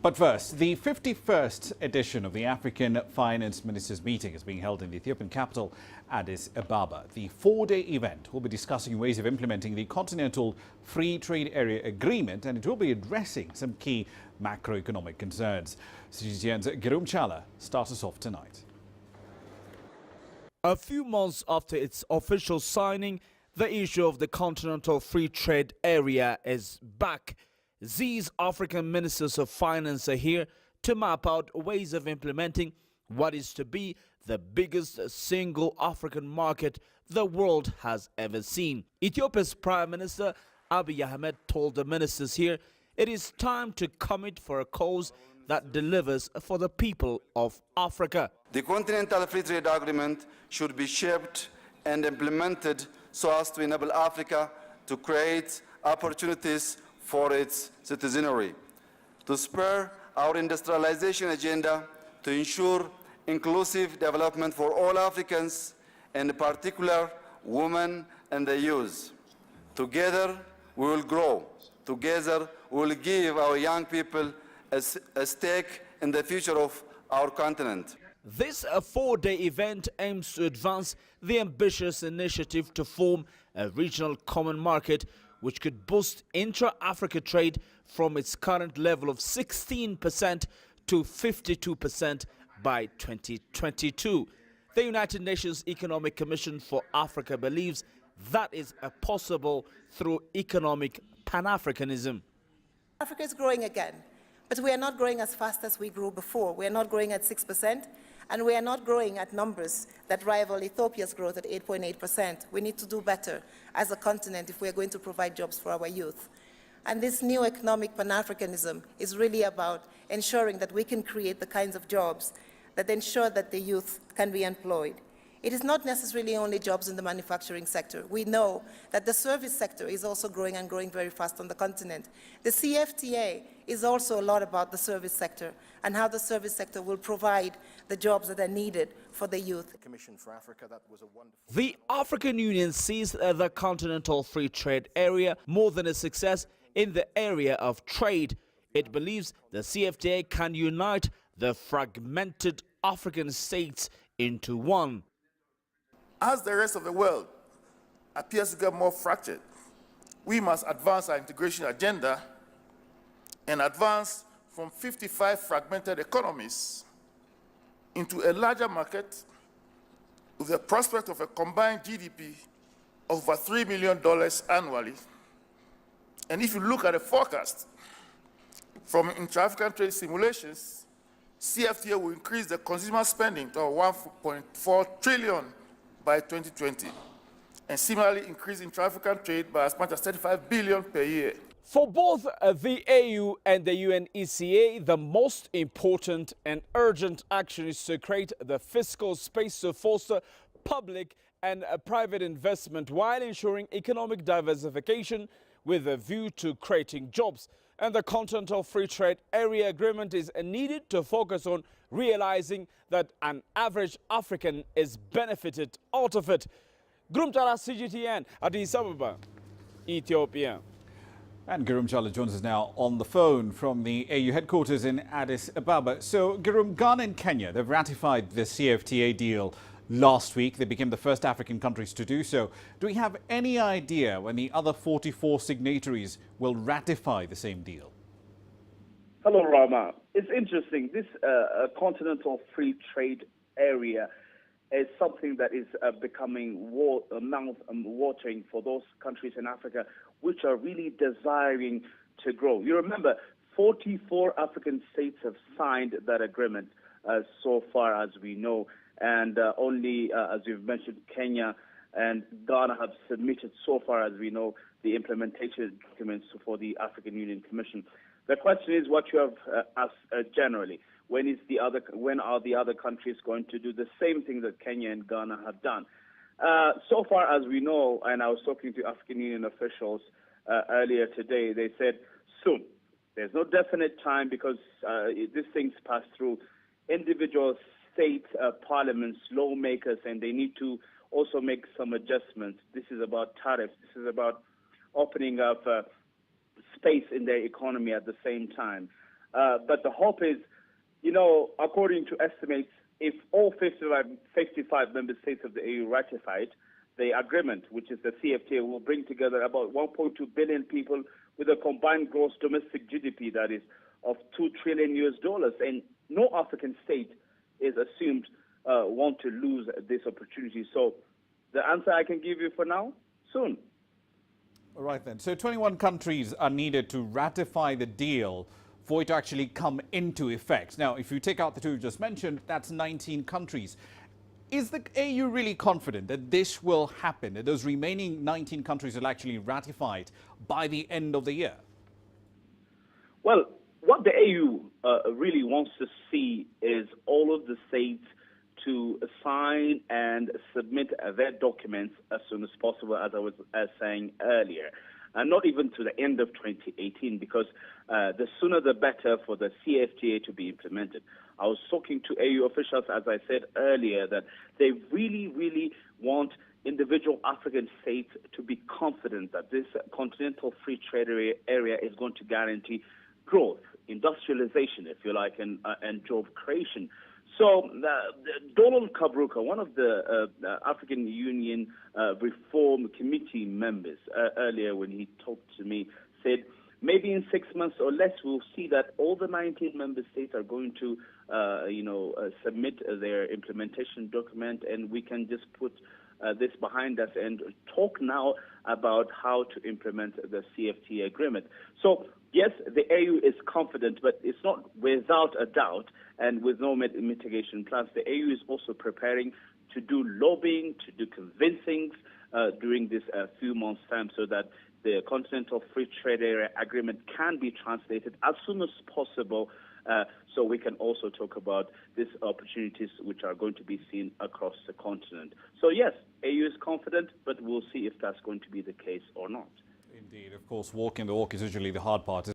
But first, the 51st edition of the African Finance Ministers meeting is being held in the Ethiopian capital, Addis Ababa. The four-day event will be discussing ways of implementing the Continental Free Trade Area Agreement, and it will be addressing some key macroeconomic concerns. CGTN's Girum Chala starts us off tonight. A few months after its official signing, the issue of the Continental Free Trade Area is back. These African ministers of finance are here to map out ways of implementing what is to be the biggest single African market the world has ever seen. Ethiopia's Prime Minister Abiy Ahmed told the ministers here it is time to commit for a cause that delivers for the people of Africa. The Continental Free Trade Agreement should be shaped and implemented so as to enable Africa to create opportunities for its citizenry, to spur our industrialization agenda, to ensure inclusive development for all Africans, and in particular women and the youth. Together we will grow. Together we will give our young people a stake in the future of our continent. This four-day event aims to advance the ambitious initiative to form a regional common market which could boost intra-Africa trade from its current level of 16% to 52% by 2022. The United Nations Economic Commission for Africa believes that is possible through economic Pan-Africanism. Africa is growing again, but we are not growing as fast as we grew before. We are not growing at 6%, and we are not growing at numbers that rival Ethiopia's growth at 8.8%. We need to do better as a continent if we are going to provide jobs for our youth. And this new economic Pan-Africanism is really about ensuring that we can create the kinds of jobs that ensure that the youth can be employed. It is not necessarily only jobs in the manufacturing sector. We know that the service sector is also growing and growing very fast on the continent. The CFTA is also a lot about the service sector and how the service sector will provide the jobs that are needed for the youth. The African Union sees the Continental Free Trade Area more than a success in the area of trade. It believes the CFTA can unite the fragmented African states into one. As the rest of the world appears to get more fractured, we must advance our integration agenda and advance from 55 fragmented economies into a larger market with the prospect of a combined GDP of over $3 million annually. And if you look at the forecast from intra-African trade simulations, CFTA will increase the consumer spending to 1.4 trillion by 2020, and similarly increase intra-African trade by as much as 35 billion per year. For both the AU and the UNECA, the most important and urgent action is to create the fiscal space to foster public and private investment while ensuring economic diversification with a view to creating jobs. And the Continental Free Trade Area Agreement is needed to focus on realizing that an average African is benefited out of it. Girum Chala, CGTN, Addis Ababa, Ethiopia. And Girum Chala joins us now on the phone from the AU headquarters in Addis Ababa. So, Girum, Ghana and Kenya, they've ratified the CFTA deal last week. They became the first African countries to do so. Do we have any idea when the other 44 signatories will ratify the same deal? Hello, Rama. It's interesting. This Continental Free Trade Area is something that is becoming mouth-watering for those countries in Africa which are really desiring to grow. You remember, 44 African states have signed that agreement so far as we know. And only, as you've mentioned, Kenya and Ghana have submitted so far as we know the implementation documents for the African Union Commission. The question is what you have asked generally. When are the other countries going to do the same thing that Kenya and Ghana have done? So far as we know, and I was talking to African Union officials earlier today, they said soon. There's no definite time because these things pass through individual state parliaments, lawmakers, and they need to also make some adjustments. This is about tariffs. This is about opening up space in their economy at the same time. But the hope is, according to estimates, if all 55 member states of the AU ratified the agreement, which is the CFTA, will bring together about 1.2 billion people with a combined gross domestic GDP that is of $2 trillion US, and no African state is assumed want to lose this opportunity. So the answer I can give you for now, soon. All right then. So 21 countries are needed to ratify the deal for it to actually come into effect. Now, if you take out the two you just mentioned, that's 19 countries. Is the AU really confident that this will happen, that those remaining 19 countries will actually ratify it by the end of the year? Well, what the AU really wants to see is all of the states to sign and submit their documents as soon as possible, as I was saying earlier, and not even to the end of 2018, because the sooner the better for the CFTA to be implemented. I was talking to AU officials, as I said earlier, that they really want individual African states to be confident that this continental free trade area is going to guarantee growth, industrialization, if you like, and job creation. So Donald Kabruka, one of the African Union Reform Committee members, earlier when he talked to me, said maybe in 6 months or less we'll see that all the 19 member states are going to, submit their implementation document, and we can just put this behind us and talk now about how to implement the CFTA agreement. So yes, the AU is confident, but it's not without a doubt and with no mitigation plans. The AU is also preparing to do lobbying, to do convincings during this few months' time, so that the Continental Free Trade Area Agreement can be translated as soon as possible, so we can also talk about these opportunities which are going to be seen across the continent. So yes, AU is confident, but we'll see if that's going to be the case or not. Indeed, of course, walking the walk is usually the hard part.